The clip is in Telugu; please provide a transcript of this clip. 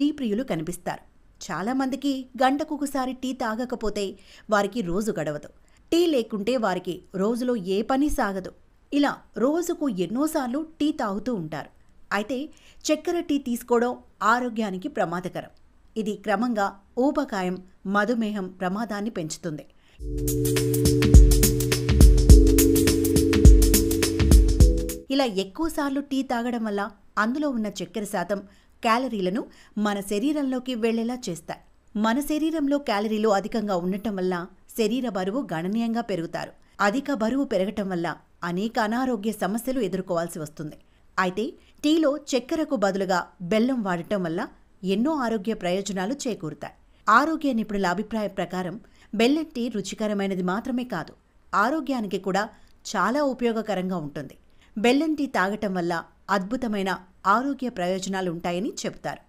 టీ ప్రియులు కనిపిస్తారు. చాలామందికి గంటకొకసారి టీ తాగకపోతే వారికి రోజు గడవదు. టీ లేకుంటే వారికి రోజులో ఏ పని సాగదు. ఇలా రోజుకు ఎన్నోసార్లు టీ తాగుతూ ఉంటారు. అయితే చక్కెర టీ తీసుకోవడం ఆరోగ్యానికి ప్రమాదకరం. ఇది క్రమంగా ఊబకాయం, మధుమేహం ప్రమాదాన్ని పెంచుతుంది. ఇలా ఎక్కువసార్లు టీ తాగడం వల్ల అందులో ఉన్న చక్కెర శాతం క్యాలరీలను మన శరీరంలోకి వెళ్లేలా చేస్తాయి. మన శరీరంలో క్యాలరీలు అధికంగా ఉండటం వల్ల శరీర బరువు గణనీయంగా పెరుగుతారు. అధిక బరువు పెరగటం వల్ల అనేక అనారోగ్య సమస్యలు ఎదుర్కోవాల్సి వస్తుంది. అయితే టీలో చక్కెరకు బదులుగా బెల్లం వాడటం వల్ల ఎన్నో ఆరోగ్య ప్రయోజనాలు చేకూరుతాయి. ఆరోగ్య నిపుణుల అభిప్రాయం ప్రకారం బెల్లం టీ రుచికరమైనది మాత్రమే కాదు, ఆరోగ్యానికి కూడా చాలా ఉపయోగకరంగా ఉంటుంది. బెల్లం టీ తాగటం వల్ల అద్భుతమైన ఆరోగ్య ప్రయోజనాలు ఉంటాయని చెబుతారు.